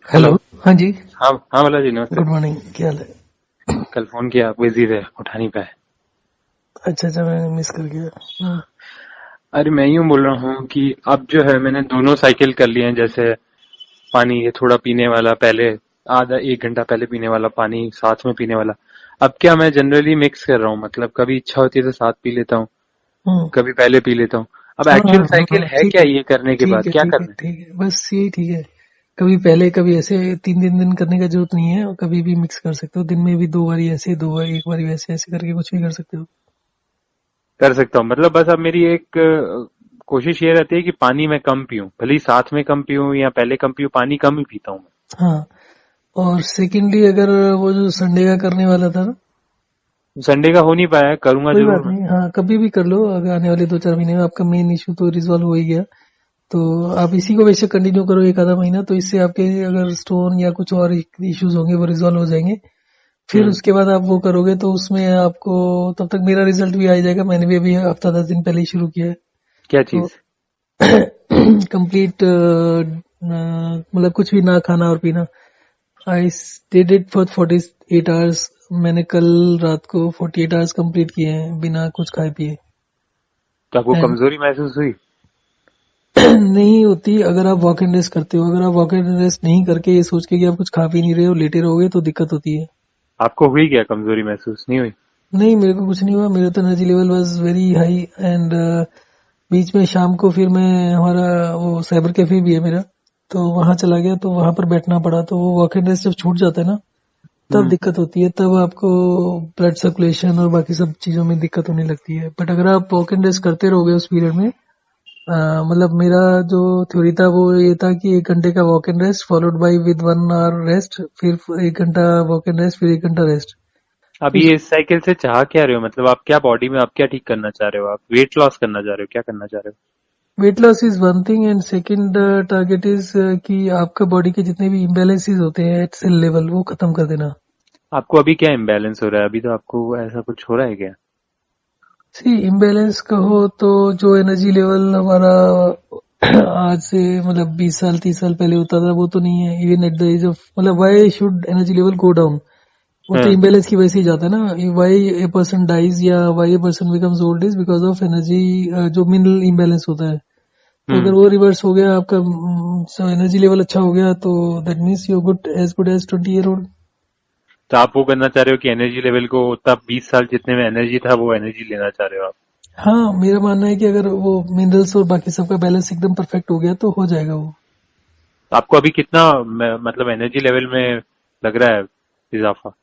Hello. Hello. हाँ जी। हाँ हाँ भला जी, नमस्ते। गुड मॉर्निंग, क्या हाल है? कल फोन किया, आप बिजी थे, उठा नहीं पाए। अच्छा अच्छा, मैंने मिस कर गया। अरे मैं यूं बोल रहा हूँ कि अब जो है मैंने दोनों साइकिल कर लिए हैं। जैसे पानी ये थोड़ा पीने वाला, पहले आधा एक घंटा पहले पीने वाला पानी, साथ में पीने वाला। अब क्या मैं जनरली मिक्स कर रहा हूँ, मतलब कभी इच्छा होती है तो साथ पी लेता हूँ, हम्म। कभी पहले पी लेता हूँ। अब हाँ हाँ एक्चुअल हाँ साइकिल हाँ, है ठीक क्या है। ये करने के ठीक बाद है क्या ठीक है करना है? ठीक है, बस यही ठीक है। कभी पहले कभी ऐसे 3 दिन करने का जरूरत नहीं है, और कभी भी मिक्स कर सकते हो। दिन में भी 2 बारी ऐसे, 2 बार, एक बारी वैसे, ऐसे करके कुछ भी कर सकते हो। कर सकता हूँ, मतलब बस अब मेरी एक कोशिश ये रहती है कि पानी मैं कम पीऊं, भले ही साथ में कम पीऊं या पहले कम पीऊं, पानी कम ही पीता हूँ मैं। हाँ। और सेकेंडली, अगर वो जो संडे का करने वाला था ना, संडे का हो नहीं पाया है, करूंगा कोई बात जरूर मैं। नहीं। हाँ, कभी भी कर लो। अगर आने वाले 2-4 महीने में आपका मेन इशू तो रिजॉल्व हो ही गया, तो आप इसी को वैसे कंटिन्यू करो एक आधा महीना, तो इससे आपके अगर स्टोन या कुछ और इश्यूज होंगे वो रिजॉल्व हो जाएंगे। फिर हम्म। उसके बाद आप वो करोगे तो उसमें आपको, तब तक मेरा रिजल्ट भी आ ही जाएगा। मैंने भी अभी हफ्ता 10 दिन पहले ही शुरू किया है। क्या तो चीज? कंप्लीट, मतलब कुछ भी ना खाना और पीना। I did it for 48 hours. मैंने कल रात को 48 आवर्स कंप्लीट किए हैं बिना कुछ खाए पिए। तो आपको एंड कमजोरी महसूस हुई? नहीं होती अगर आप वॉक एंड रेस्ट करते हो। अगर आप वॉक एंड रेस्ट नहीं करके ये सोच के कि आप कुछ खा पी नहीं रहे हो, लेटे रहोगे, तो दिक्कत होती है। आपको हुई क्या, कमजोरी महसूस नहीं हुई? नहीं, मेरे को कुछ नहीं हुआ। मेरा तो energy level was very high. And बीच में शाम को फिर मैं, हमारा वो साइबर कैफे भी है मेरा, तो वहां चला गया। तो वहां पर बैठना पड़ा। तो वो वॉक एंड रेस्ट जब छूट जाता है ना, तब हम्म। दिक्कत होती है। तब आपको ब्लड सर्कुलेशन और बाकी सब चीजों में दिक्कत होने लगती है। बट अगर आप वॉक एंड रेस्ट करते रहोगे उस पीरियड में, मतलब मेरा जो थ्योरी था वो ये था कि 1 घंटे का walk and rest followed by with 1 hour rest, फिर 1 घंटा वॉक एंड रेस्ट, फिर 1 घंटा रेस्ट। अब तो ये इस साइकिल से चाह क्या रहे हो, मतलब आप क्या बॉडी में आप क्या ठीक करना चाह रहे हो? आप वेट लॉस करना चाह रहे हो, क्या करना चाह रहे weight loss is one thing, and second target is कि आपका बॉडी के जितने भी इम्बेलेंसेस होते हैं एट सेल लेवल, वो खत्म कर देना। हो? आपको अभी क्या इम्बैलेंस हो रहा है? अभी तो आपको ऐसा कुछ हो रहा है क्या? सी इम्बेलेंस कहो तो, जो एनर्जी लेवल हमारा आज से मतलब 20 साल 30 साल पहले होता था, वो तो नहीं है। Even at the age of, मतलब why should energy level go down? वो तो हाँ। इम्बेलेंस की वजह से ही जाता है ना। वाई ए पर्सन डाइज या why a person becomes old is because of energy, जो मिनरल इम्बेलेंस होता है। तो अगर हम्म। वो रिवर्स हो गया आपका, एनर्जी लेवल अच्छा हो गया, तो that means you good age 20 year old. तो आप वो करना चाह रहे हो कि एनर्जी लेवल को तब 20 साल जितने में एनर्जी था वो एनर्जी लेना चाह रहे हो आप? हाँ, मेरा मानना है कि अगर वो मिनरल्स और बाकी सबका बैलेंस एकदम परफेक्ट हो गया तो हो जाएगा वो। तो आपको अभी कितना मतलब एनर्जी लेवल में लग रहा है इजाफा?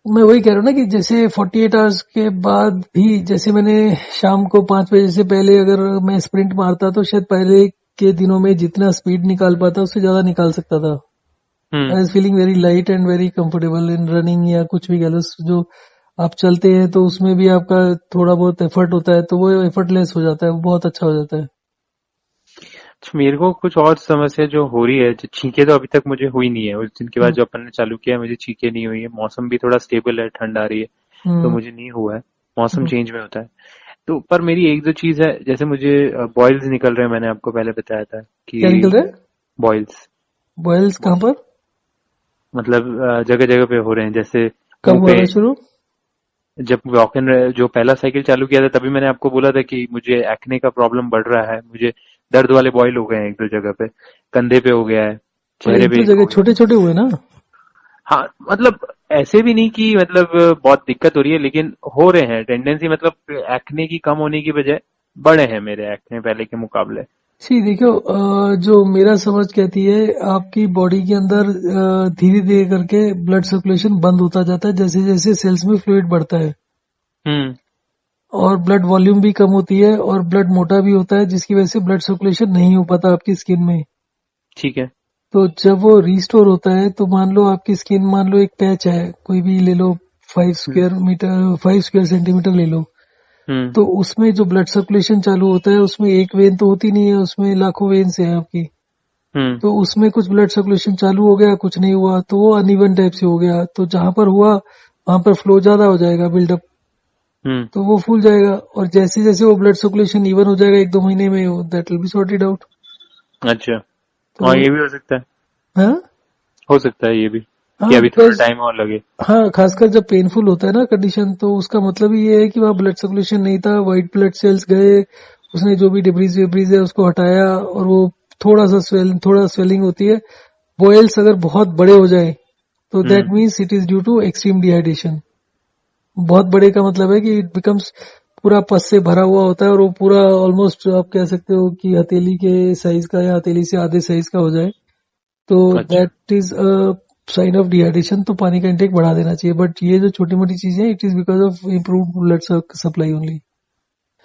मैं वही कह रहा हूँ ना कि जैसे 48 आवर्स के बाद भी, जैसे मैंने शाम को 5 बजे से पहले अगर मैं स्प्रिंट मारता, तो शायद पहले के दिनों में जितना स्पीड निकाल पाता उससे ज्यादा निकाल सकता था। I hmm. Was feeling very light and very comfortable in running, या कुछ भी कह लो। जो आप चलते हैं तो उसमें भी आपका थोड़ा बहुत एफर्ट होता है, तो वो एफर्टलेस हो जाता है, वो बहुत अच्छा हो जाता है। अच्छा, मेरे को कुछ और समस्या जो हो रही है, जो छींके तो अभी तक मुझे हुई नहीं है। उस दिन के बाद हम्म जो अपन ने चालू किया है मुझे छींके नहीं हुई है। मौसम भी थोड़ा स्टेबल है, ठंड आ रही है, तो हम्म मुझे नहीं हुआ है। मौसम हम्म। चेंज में होता है। तो पर मेरी एक दो चीज है, जैसे मुझे बॉयल्स निकल रहे हैं, मैंने आपको पहले बताया था क्या निकल कि रहा है? बॉयल्स, बॉयल्स कहाँ पर? मतलब जगह जगह पे हो रहे हैं, जैसे कब मुंह हुआ पे। था शुरू? जब वॉक इन जो पहला साइकिल चालू किया था तभी मैंने आपको बोला था कि मुझे एक्ने का प्रॉब्लम बढ़ रहा है, मुझे दर्द वाले बॉयल हो गए हैं एक दो जगह पे, कंधे पे हो गया है, पर चेहरे एक पे दो एक जगह हो गया। छोटे छोटे हुए ना। हाँ, मतलब ऐसे भी नहीं कि मतलब बहुत दिक्कत हो रही है, लेकिन हो रहे हैं टेंडेंसी, मतलब एक्ने की कम होने की बजाय बढ़े हैं मेरे एक्ने पहले के मुकाबले। सी देखो, जो मेरा समझ कहती है, आपकी बॉडी के अंदर धीरे धीरे करके ब्लड सर्कुलेशन बंद होता जाता है जैसे जैसे सेल्स में फ्लूइड बढ़ता है। हम्म। और ब्लड वॉल्यूम भी कम होती है, और ब्लड मोटा भी होता है, जिसकी वजह से ब्लड सर्कुलेशन नहीं हो पाता आपकी स्किन में। ठीक है। तो जब वो रिस्टोर होता है, तो मान लो आपकी स्किन, मान लो एक पैच है, कोई भी ले लो, 5 स्क्वायर सेंटीमीटर ले लो। हम्म। तो उसमें जो ब्लड सर्कुलेशन चालू होता है, उसमें एक वेन तो होती नहीं है, उसमें लाखों वेन्स है आपकी। हम्म। तो उसमें कुछ ब्लड सर्कुलेशन चालू हो गया, कुछ नहीं हुआ, तो वो अनइवन टाइप से हो गया। तो जहां पर हुआ वहां पर फ्लो ज्यादा हो जाएगा, बिल्डअप, हम्म। तो वो फूल जाएगा। और जैसे जैसे वो ब्लड सर्कुलेशन इवन हो जाएगा 1-2 महीने में, that will be sorted out. अच्छा। तो हाँ, ये भी हो सकता है। हाँ, हो सकता है ये भी हाँ कि अभी थोड़ा बिकॉज टाइम और लगे। हाँ, खासकर जब पेनफुल होता है ना कंडीशन, तो उसका मतलब ही ये है कि वहाँ ब्लड सर्कुलेशन नहीं था, वाइट ब्लड सेल्स गए, उसने जो भी डिब्रीज विब्रीज है उसको हटाया, और वो थोड़ा स्वेलिंग होती है। बॉयल्स अगर बहुत बड़े हो जाए तो that hmm. Means it is due to extreme dehydration. बहुत बड़े का मतलब है कि इट बिकम्स पूरा पस से भरा हुआ होता है, और वो पूरा ऑलमोस्ट आप कह सकते हो कि हथेली के साइज का या हथेली से आधे साइज का हो जाए, तो अच्छा। That is a sign of dehydration. तो पानी का इंटेक बढ़ा देना चाहिए, बट ये जो छोटी मोटी चीजें हैं, it is because of improve blood supply only.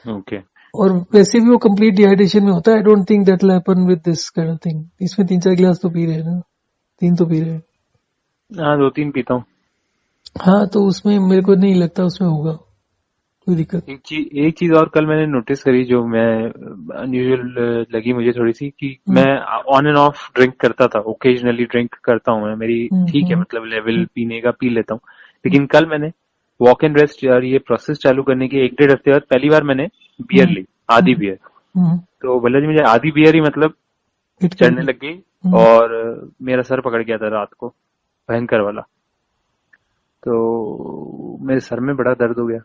Okay. और वैसे भी वो कंप्लीट डिहाइड्रेशन में होता है। I don't think that will happen with this kind of thing. इसमें 3-4 गिलास तो पी रहे हैं ना, 3 तो पी रहे हैं। हाँ 2-3 पीता हूँ। हाँ, तो उसमें मेरे को नहीं लगता उसमें होगा कोई दिक्कत। एक चीज और कल मैंने नोटिस करी जो मैं अनयूजुअल लगी मुझे थोड़ी सी, कि हम्म मैं ऑन एंड ऑफ ड्रिंक करता था, ओकेजनली ड्रिंक करता हूँ मैं, मेरी हम्म ठीक है हम्म मतलब लेवल हम्म पीने का पी लेता हूँ। लेकिन कल मैंने वॉक एंड रेस्ट और ये प्रोसेस चालू करने के 1-1.5 हफ्ते बाद पहली बार मैंने बियर हम्म ली, आधी हम्म बियर। हम्म, तो भला जी मुझे आधी बियर ही मतलब हिट कर चढ़ने दी। लग गई, हम्म। और मेरा सर पकड़ गया था रात को, भयंकर वाला। तो मेरे सर में बड़ा दर्द हो गया।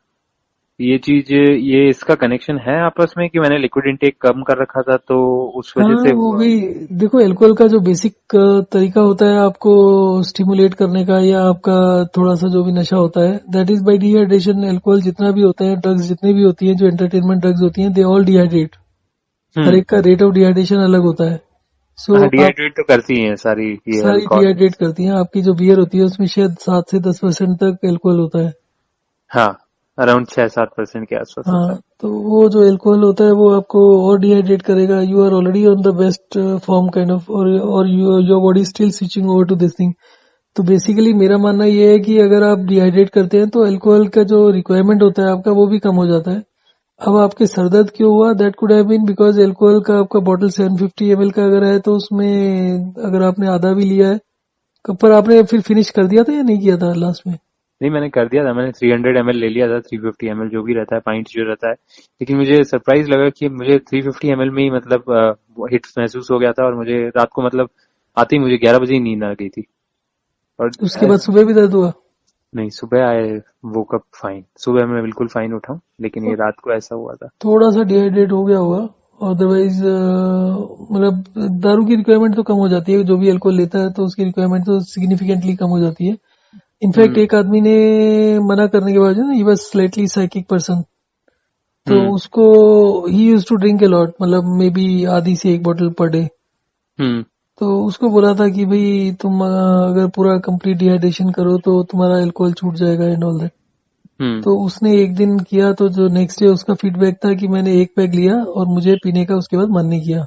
ये चीज, ये इसका कनेक्शन है आपस में कि मैंने लिक्विड इनटेक कम कर रखा था तो उस वजह हाँ, से वो हुआ? भी देखो, अल्कोहल का जो बेसिक तरीका होता है आपको स्टिमुलेट करने का, या आपका थोड़ा सा जो भी नशा होता है, that is by dehydration. Alcohol जितना भी होता है, ड्रग्स जितनी भी होती हैं, जो एंटरटेनमेंट ड्रग्स होती हैं, दे ऑल डिहाइड्रेट। हर हम्म। एक का रेट ऑफ डिहाइड्रेशन अलग होता है। सो हाँ आप डिहाइड्रेट तो करती हैं सारी ये सारी अल्कोहल। डिहाइड्रेट करती हैं। आपकी जो बियर होती है उसमें शायद 7 से 10% तक अल्कोहल होता है। हाँ अराउंड 6-7% के आसपास होता हाँ, है। तो वो जो अल्कोहल होता है वो आपको और डिहाइड्रेट करेगा। You are already on the best form kind of, और your body still switching over to this thing. तो बेसिकली मेरा मानना ये है कि अगर आप डिहाइड्रेट करते हैं तो अल्कोहल का जो रिक्वायरमेंट होता है आपका, वो भी कम हो जाता है। अब आपके सर दर्द क्यों हुआ, that could have been because alcohol का आपका बॉटल 750 ml का अगर है, तो उसमें अगर आपने आधा भी लिया है, पर आपने फिर फिनिश कर दिया था या नहीं किया था लास्ट में? नहीं मैंने कर दिया था, मैंने 300 ml ले लिया था, 350 ml जो भी रहता है, पाइंट जो रहता है। लेकिन मुझे सरप्राइज लगा कि मुझे 350 ml में ही मतलब हिट महसूस हो गया था, और मुझे रात को मतलब आते ही मुझे 11 बजे ही नींद आ गई थी। और उसके बाद सुबह भी दर्द हुआ? नहीं सुबह आए, वो कब फाइन, सुबह मैं बिल्कुल फाइन उठा हूँ, लेकिन ये रात को ऐसा हुआ था। थोड़ा सा डिहाइड्रेट हो गया होगा। अदरवाइज मतलब दारू की रिक्वायरमेंट तो कम हो जाती है, जो भी अल्कोहल लेता है तो उसकी रिक्वायरमेंट तो सिग्निफिकेंटली कम हो जाती है। In fact hmm. एक आदमी ने मना करने के बावजूद, he was slightly psychic person, तो हम्म। उसको he use to drink a lot, मतलब मे बी आधी से एक बोतल पर डे। हम्म। तो उसको बोला था कि भाई तुम अगर पूरा कंप्लीट डिहाइड्रेशन करो तो तुम्हारा अल्कोहल छूट जाएगा एंड ऑल दैट। हम्म। तो उसने एक दिन किया, तो जो नेक्स्ट डे उसका फीडबैक था कि मैंने एक पैक लिया और मुझे पीने का उसके बाद मन नहीं किया।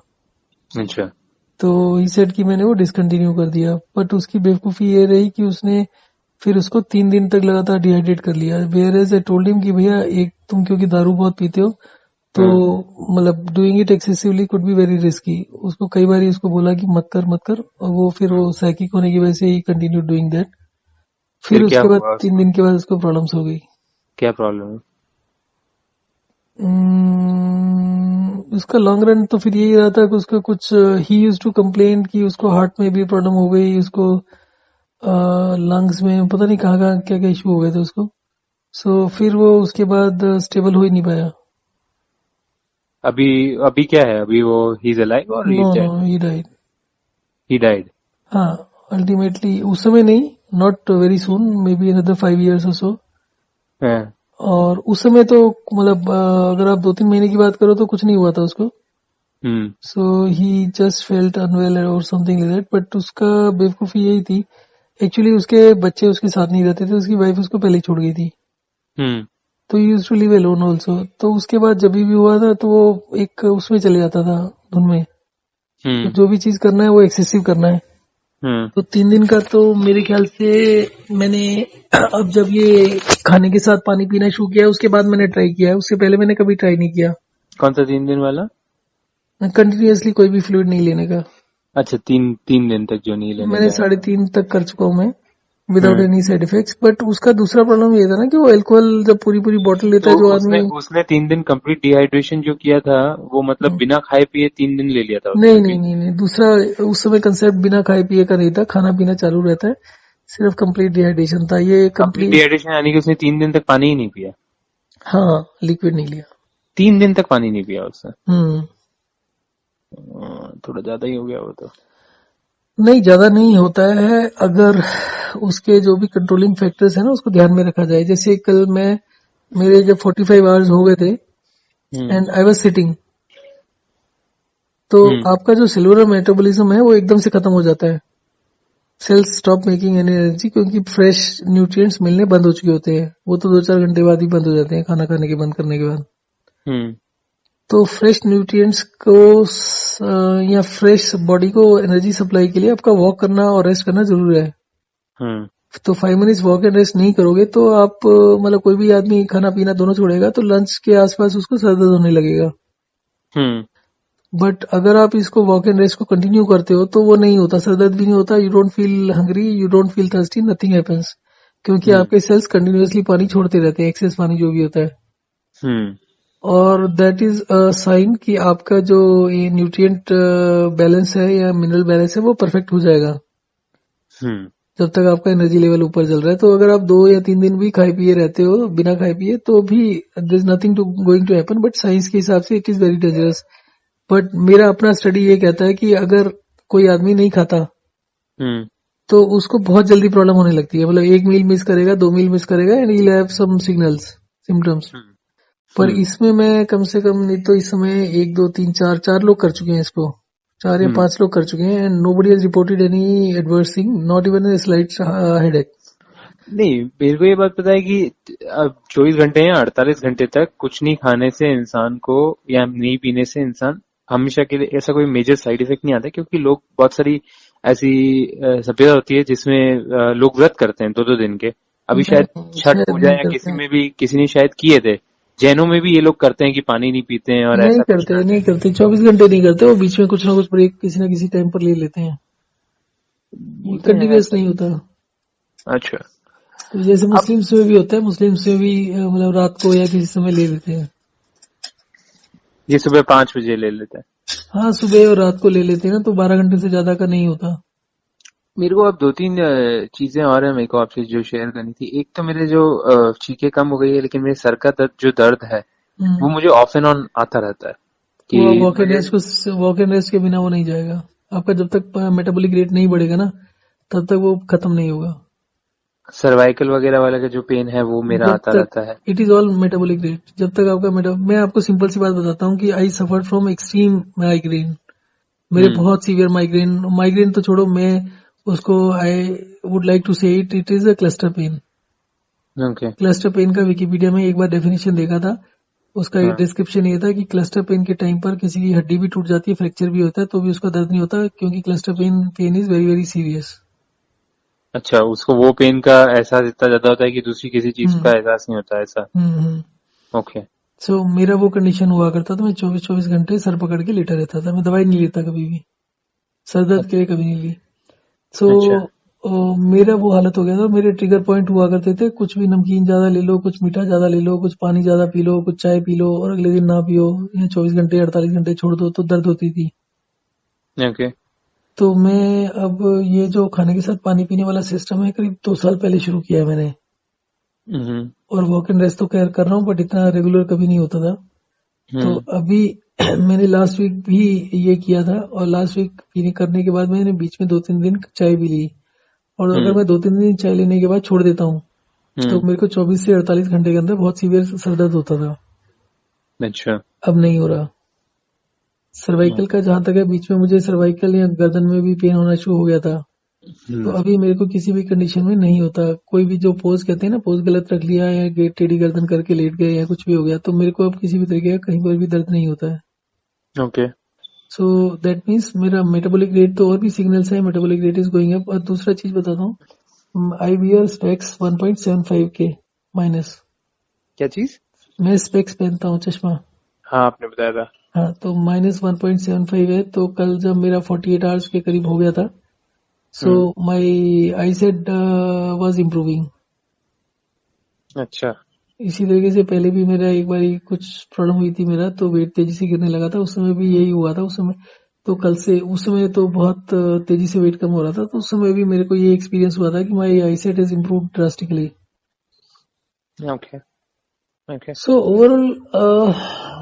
अच्छा। तो ही सेड कि मैंने वो डिसकंटिन्यू कर दिया। बट उसकी बेवकूफ़ी ये रही कि उसने फिर उसको 3 दिन तक लगातार डिहाइड्रेट कर लिया। Where as I told him कि भैया, एक तुम क्योंकि दारू बहुत पीते हो, तो हाँ। मतलब doing it excessively could be very risky. उसको कई बार उसको बोला कि मत कर मत कर, और वो फिर वो साइकिक होने की वजह से ही कंटिन्यू डूइंग दैट। फिर फिर क्या उसके बाद हुआ तीन उसको? दिन के बाद उसको प्रॉब्लम्स हो गई। क्या प्रॉब्लम है? उसका लॉन्ग रन तो फिर यही रहा था कि उसका कुछ, ही यूज टू कंप्लेन कि उसको हार्ट में भी प्रॉब्लम हो गई, उसको लंग्स में पता नहीं कहाँ कहाँ क्या क्या इशू हो गए थे उसको। सो फिर वो उसके बाद स्टेबल हो ही नहीं पाया। अभी अभी क्या है, अभी वो ही इज अलाइव और he no is no, dead? He died. He died? हाँ, अल्टीमेटली उस समय नहीं, not very soon, maybe another 5 years और सो। हाँ। और उस समय तो मतलब अगर आप 2-3 महीने की बात करो तो कुछ नहीं हुआ था उसको। हम्म। सो ही जस्ट फेल्ट अनवेल और समथिंग लाइक दैट। बट उसका बेवकूफ़ी यही थी, एक्चुअली उसके बच्चे उसके साथ नहीं रहते थे, उसकी वाइफ उसको पहले ही छोड़ गई थी। हम्म। तो he use to live alone also. तो उसके बाद जब भी हुआ था तो वो एक उसमें चले जाता था, धुन में। तो हम्म। जो भी चीज करना है वो एक्सेसिव करना है। हम्म। तो 3 दिन का तो मेरे ख्याल से मैंने अब जब ये खाने के साथ पानी पीना शुरू किया है उसके बाद मैंने ट्राई किया है, उससे पहले मैंने कभी ट्राई नहीं किया। कौन सा 3 दिन वाला? कंटिन्यूअसली कोई भी फ्लूइड नहीं लेने का। अच्छा, तीन 3 दिन तक जो नहीं लेने मैंने का है। 3.5 तक कर चुका हूँ मैं। Without any side effects. But उसका दूसरा प्रॉब्लम ये था ना कि वो अल्कोहल जब पूरी पूरी बोतल लेता है तो जो उसने आदमी। उसने 3 दिन कंप्लीट डिहाइड्रेशन जो किया था, वो मतलब बिना खाए पिए 3 दिन ले लिया था नहीं उसने नहीं भी। नहीं नहीं, दूसरा उस समय कंसेप्ट बिना खाए पिए का नहीं था, खाना पीना चालू रहता है, सिर्फ कंप्लीट डिहाइड्रेशन था ये कंप्लीट कंप्लीट। डिहाइड्रेशन यानी कि उसने 3 दिन तक पानी ही नहीं पिया। हाँ, लिक्विड नहीं लिया। 3 दिन तक पानी नहीं पिया उसने। हम्म। थोड़ा ज्यादा ही हो गया वो तो। नहीं, ज्यादा नहीं होता है अगर उसके जो भी कंट्रोलिंग फैक्टर्स है ना उसको ध्यान में रखा जाए। जैसे कल मेरे जब 45 आवर्स हो गए थे हम्म एंड आई वाज सिटिंग, तो हम्म आपका जो सेलुलर मेटाबॉलिज्म है वो एकदम से खत्म हो जाता है। Cells stop making any energy, क्योंकि फ्रेश न्यूट्रिएंट्स मिलने बंद हो चुके होते हैं, वो तो 2-4 घंटे बाद ही बंद हो जाते हैं खाना खाने के बंद करने के बाद। हम्म तो फ्रेश न्यूट्रिएंट्स को या फ्रेश बॉडी को एनर्जी सप्लाई के लिए आपका वॉक करना और रेस्ट करना जरूरी है। हम्म तो 5 मिनट्स वॉक एंड रेस्ट नहीं करोगे तो आप मतलब कोई भी आदमी खाना पीना दोनों छोड़ेगा तो लंच के आसपास उसको सर दर्द होने लगेगा। हम्म बट अगर आप इसको वॉक एंड रेस्ट को कंटिन्यू करते हो तो वो नहीं होता, सर दर्द भी नहीं होता, you don't feel hungry, you don't feel thirsty, nothing happens, क्योंकि हम्म आपके सेल्स कंटिन्यूअसली पानी छोड़ते रहते हैं, एक्सेस पानी जो भी होता है। हम्म और दैट इज अ साइन कि आपका जो ये न्यूट्रिएंट बैलेंस है या मिनरल बैलेंस है वो परफेक्ट हो जाएगा हम्म जब तक आपका एनर्जी लेवल ऊपर चल रहा है। तो अगर आप 2 या 3 दिन भी खाए पिए रहते हो बिना खाए पिए तो भी there is nothing to going to happen, but science के हिसाब से it is very dangerous. But मेरा अपना स्टडी ये कहता है कि अगर कोई आदमी नहीं खाता हम्म तो उसको बहुत जल्दी प्रॉब्लम होने लगती है, मतलब एक मील मिस करेगा, 2 मील मिस करेगा and he will have some signals, symptoms. Hmm पर हम्म इसमें मैं कम से कम नहीं तो इस समय 1 2 3 4 4 लोग कर चुके हैं इसको, 4 या 5 लोग कर चुके हैं and nobody has reported any adverse thing, not even a slight headache. नहीं, मेरे को ये बात पता है कि अब 24 घंटे या 48 घंटे तक कुछ नहीं खाने से इंसान को या नहीं पीने से इंसान हमेशा के लिए ऐसा कोई मेजर साइड इफेक्ट नहीं आता, क्योंकि लोग बहुत सारी ऐसी सभ्यता होती है जिसमें लोग व्रत करते हैं 2-2 दिन के। अभी शायद छठ शायद पूजा नहीं या करते किसी हैं। में भी किसी ने शायद किए थे। जैनों में भी ये लोग करते हैं कि पानी नहीं पीते हैं और नहीं ऐसा कुछ करते, करते नहीं हैं। करते, 24 घंटे नहीं करते, वो बीच में कुछ ना कुछ ब्रेक किसी ना किसी टाइम पर ले लेते हैं, बोलते हैं कंटिन्यूअस ऐसा। नहीं होता। अच्छा। तो जैसे अब मुस्लिम्स में भी होता है, मुस्लिम्स में भी मतलब रात को या किसी समय ले लेते हैं। ये सुबह 5 बजे ले लेते हैं। हाँ, सुबह और रात को ले लेते हैं ना, तो 12 घंटे से ज्यादा का नहीं होता। मेरे को अब 2-3 चीजें और है मेरे को आपसे जो शेयर करनी थी। एक तो मेरे जो चीखें कम हो गई है, लेकिन मेरे सर का दर्द है वो हम्म। मुझे ऑफ एंड ऑन आता रहता है वो कि मुझे वॉक एंड रेस्ट के बिना वो नहीं जाएगा। आपका जब तक मेटाबॉलिक रेट नहीं बढ़ेगा ना तब तक वो खत्म नहीं होगा। सर्वाइकल वगैरह वाला का जो पेन है वो मेरा जब आता तक रहता है। It is all metabolic rate, जब तक आपका मैं आपको सिंपल सी बात बताता हूँ कि आई सफर फ्रॉम एक्सट्रीम माइग्रेन। मेरे हम्म। बहुत सीवियर माइग्रेन, माइग्रेन तो छोड़ो, मैं उसको I would like to say it is a cluster pain. Okay. Cluster pain का विकिपीडिया में एक बार डेफिनेशन देखा था, उसका हाँ। डिस्क्रिप्शन ये था कि क्लस्टर पेन के टाइम पर किसी की हड्डी भी टूट जाती है, फ्रैक्चर भी होता है, तो भी उसका दर्द नहीं होता, क्योंकि cluster pain is very very serious. अच्छा, उसको वो पेन का एहसास इतना ज्यादा होता है कि दूसरी किसी चीज का हम्म एहसास नहीं होता, ऐसा? हम्म। ओके। सो मेरा वो कंडीशन हुआ करता था, मैं 24-24 घंटे सर पकड़ के लेटा रहता था, मैं दवाई नहीं लेता कभी भी, सर दर्द के लिए कभी नहीं ली। सो अच्छा। मेरा वो हालत हो गया था, मेरे ट्रिगर पॉइंट हुआ करते थे, कुछ भी नमकीन ज्यादा ले लो, कुछ मीठा ज्यादा ले लो, कुछ पानी ज्यादा पी लो, कुछ चाय पी लो और अगले दिन ना पियो, या 24 घंटे 48 घंटे छोड़ दो तो दर्द होती थी। ओके। तो मैं अब ये जो खाने के साथ पानी पीने वाला सिस्टम है करीब 2 साल पहले शुरू किया है मैंने, हम्म और वॉक एंड रेस्ट तो केयर कर रहा हूँ बट इतना रेगुलर कभी नहीं होता था। तो हम्म अभी मैंने लास्ट वीक भी ये किया था, और लास्ट वीक पीने करने के बाद मैंने बीच में 2-3 दिन चाय भी ली, और अगर हम्म मैं 2-3 दिन चाय लेने के बाद छोड़ देता हूँ तो हम्म मेरे को 24 से 48 घंटे के अंदर बहुत सीवियर सर दर्द होता था। अच्छा। अब नहीं हो रहा। सर्वाइकल का जहां तक है, बीच में मुझे सर्वाइकल या गर्दन में भी पेन होना शुरू हो गया था, तो हम्म अभी मेरे को किसी भी कंडीशन में नहीं होता। कोई भी जो पोज कहते हैं ना, पोज गलत रख लिया या टेढ़ी गर्दन करके लेट गए या कुछ भी हो गया, तो मेरे को अब किसी भी तरीके का कहीं पर भी दर्द नहीं होता है। ओके। सो दैट मीन्स मेरा मेटाबॉलिक रेट तो और भी सिग्नल्स है, metabolic rate is going up. और दूसरा चीज बताता हूँ, आई वियर स्पेक्स 1.75 के माइनस। क्या चीज? मैं स्पेक्स पहनता हूँ, चश्मा। हाँ, आपने बताया था। हाँ, तो -1.75 है। तो कल जब मेरा 48 आवर्स के करीब हो गया था, सो हम्म माई आई सेड वाज इम्प्रूविंग। अच्छा। इसी तरीके से पहले भी मेरा एक बार कुछ प्रॉब्लम हुई थी मेरा, तो वेट तेजी से गिरने लगा था, उस समय भी यही हुआ था। उस समय तो कल से उस समय तो बहुत तेजी से वेट कम हो रहा था, तो उस समय भी मेरे को ये एक्सपीरियंस हुआ था कि my eyesight is improve drastically. Okay. Okay. So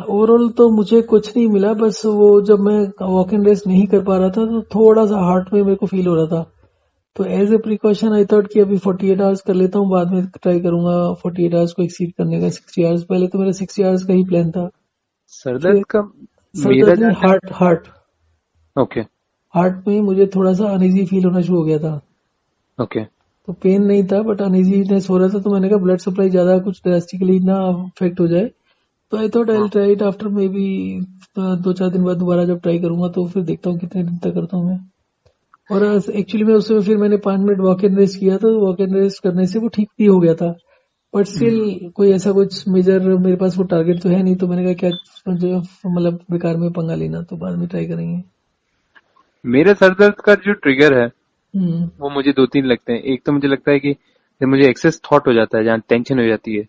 overall तो मुझे कुछ नहीं मिला, बस वो जब मैं वॉक इन रेस नहीं कर पा रहा था तो थोड़ा सा हार्ट में मेरे को फील हो रहा था। तो as a precaution I thought कि अभी 48 आवर्स कर लेता हूँ, बाद में ट्राई करूंगा 48 आवर्स को एक्सीड करने का 60 आवर्स। पहले तो मेरा 60 आवर्स का ही प्लान था। सर फिर दर्द का सर मेरा दर्द नहीं, जहाँ तक। Heart heart okay. हार्ट में मुझे थोड़ा सा अनईजी फील होना शुरू हो गया था। ओके। तो पेन नहीं था बट अनईजीनेस हो रहा था, तो मैंने कहा ब्लड सप्लाई ज्यादा कुछ ड्रास्टिकली ना अफेक्ट हो जाए। तो I thought I try it after may be 2-4 दिन बाद दोबारा जब ट्राई करूंगा तो फिर देखता हूँ कितने दिन तक करता हूँ मैं। और एक्चुअली में उस समय फिर मैंने 5 मिनट वॉक इन रेस किया, तो वॉक इन रेस करने से वो ठीक भी हो गया था। बट स्टिल कोई ऐसा कुछ मेजर मेरे पास वो टारगेट तो है नहीं, तो मैंने कहा क्या जो मतलब बेकार में पंगा लेना, तो बाद में ट्राई करेंगे। मेरे सर दर्द का जो ट्रिगर है हम्म। वो मुझे दो तीन लगते हैं। एक तो मुझे लगता है कि जब मुझे एक्सेस थॉट हो जाता है, जहाँ टेंशन हो जाती है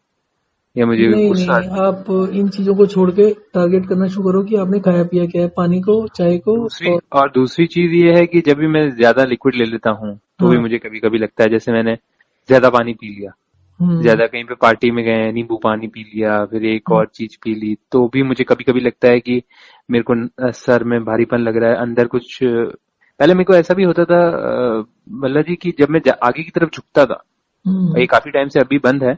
या मुझे नहीं गुस्सा नहीं, आता आप इन चीजों को छोड़ के टारगेट करना शुरू करो कि आपने खाया पिया क्या है, पानी को, चाय है। को। और दूसरी चीज ये है कि जब भी मैं ज्यादा लिक्विड ले लेता हूँ तो भी हाँ। मुझे कभी कभी लगता है जैसे मैंने ज्यादा पानी पी लिया। हम्म। ज्यादा कहीं पे पार्टी में गए, नींबू पानी पी लिया, फिर एक हम्म। और चीज पी ली, तो भी मुझे कभी कभी लगता है कि मेरे को सर में भारीपन लग रहा है, अंदर कुछ पहले मेरे को ऐसा भी होता था मल्ला जी की जब मैं आगे की तरफ झुकता था, ये हम्म। काफी टाइम से अभी बंद है,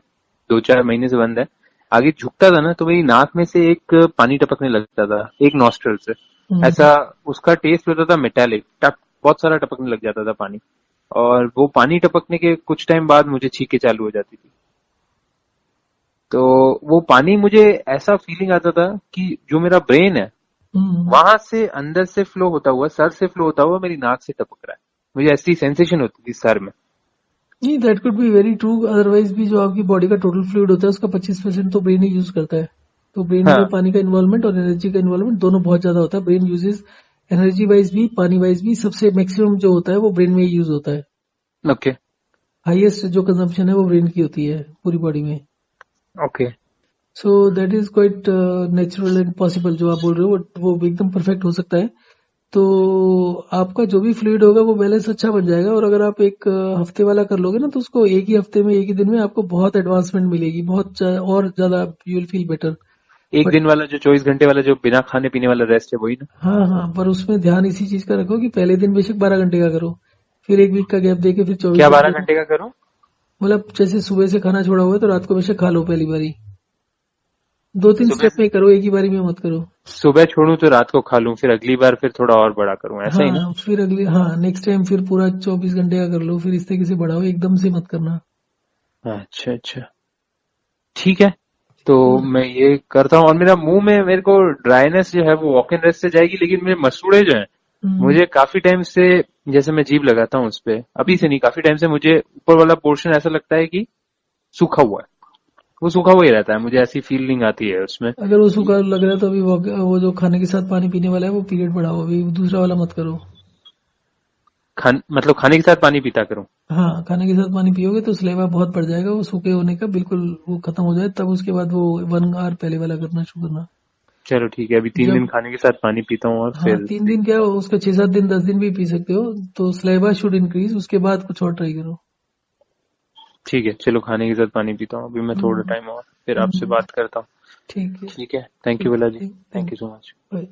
2-4 महीने से बंद है। आगे झुकता था ना तो मेरी नाक में से एक पानी टपकने लगता था, एक नॉस्ट्रल से। हम्म। ऐसा उसका टेस्ट होता था मेटालिक, टप बहुत सारा टपकने लग जाता था पानी। और वो पानी टपकने के कुछ टाइम बाद मुझे छींके चालू हो जाती थी। तो वो पानी मुझे ऐसा फीलिंग आता था कि जो मेरा ब्रेन है हम्म। वहां से अंदर से फ्लो होता हुआ, सर से फ्लो होता हुआ मेरी नाक से टपक रहा है। मुझे ऐसी सेंसेशन होती थी सर में। नहीं, that could be very true. Otherwise भी जो आपकी बॉडी का टोटल फ्लूइड होता है उसका 25% तो ब्रेन ही यूज करता है। तो ब्रेन में हाँ। पानी का इन्वॉल्वमेंट और एनर्जी का इन्वॉल्वमेंट दोनों बहुत ज्यादा होता है। ब्रेन यूजेस एनर्जी वाइज भी, पानी वाइज भी, सबसे मैक्सिमम जो होता है वो ब्रेन में ही यूज होता है। ओके। हाईएस्ट जो कंजम्पशन है वो ब्रेन की होती है पूरी बॉडी में। Okay. So that is quite natural and possible. जो आप बोल रहे हो वो एकदम परफेक्ट हो सकता है। तो आपका जो भी फ्लूइड होगा वो बैलेंस अच्छा बन जाएगा। और अगर आप एक हफ्ते वाला कर लोगे ना, तो उसको एक ही हफ्ते में, एक ही दिन में आपको बहुत एडवांसमेंट मिलेगी, और ज्यादा यू विल फील बेटर। एक बट दिन वाला जो 24 घंटे वाला जो बिना खाने पीने वाला रेस्ट है वही ना? हाँ हाँ, पर उसमें ध्यान इसी चीज का रखो कि पहले दिन बेशक 12 घंटे का करो, फिर एक वीक का गैप देके फिर चौबीस क्या बारह घंटे का। घंटे का करूं? मतलब जैसे सुबह से खाना छोड़ा हुआ है तो रात को बेशक खा लो पहली बारी। 2-3 सुबह स्टेप में करो, एक ही बारी में मत करो। सुबह छोड़ूं तो रात को खा लूं, फिर अगली बार फिर थोड़ा और बड़ा करूं, ऐसा ही ना? हाँ फिर अगली, हाँ नेक्स्ट टाइम फिर पूरा 24 घंटे का कर लो, फिर इस तरीके से बढ़ाओ, एकदम से मत करना। अच्छा अच्छा, ठीक है। तो मैं ये करता हूँ। और मेरा मुंह में मेरे को ड्राइनेस जो है वो वॉक इन रेस्ट से जाएगी, लेकिन मेरे मसूड़े जो है हम्म। मुझे काफी टाइम से, जैसे मैं जीभ लगाता हूँ उस पे, अभी से नहीं काफी टाइम से मुझे ऊपर वाला पोर्शन ऐसा लगता है कि सूखा हुआ है। वो सूखा हुआ ही रहता है, मुझे ऐसी फीलिंग आती है उसमें अगर वो कि सूखा लग रहा है तो अभी वो जो खाने के साथ पानी पीने वाला है वो पीरियड बढ़ाओ, अभी दूसरा वाला मत करो। मतलब खाने के साथ पानी पीता करूं? हाँ, खाने के साथ पानी पियोगे तो स्लेवा बहुत बढ़ जाएगा, वो सूखे होने का बिल्कुल वो खत्म हो जाए, तब उसके बाद वो 1 आवर पहले वाला करना शुरू करना। चलो ठीक है, अभी 3 दिन जब खाने के साथ पानी पीता हूँ और हाँ, फिर 3 दिन क्या, देखता हूँ। उसका 6-7 दिन 10 दिन भी पी सकते हो। तो स्लेवा शुड इंक्रीज, उसके बाद कुछ और ट्राई करो। ठीक है, चलो खाने के साथ पानी पीता हूँ अभी मैं, थोड़ा हम्म। टाइम और फिर आपसे हम्म। बात करता हूँ। ठीक है। ठीक है, थैंक यू ठीक भला जी। ठीक, thank thank you so much. You, bye.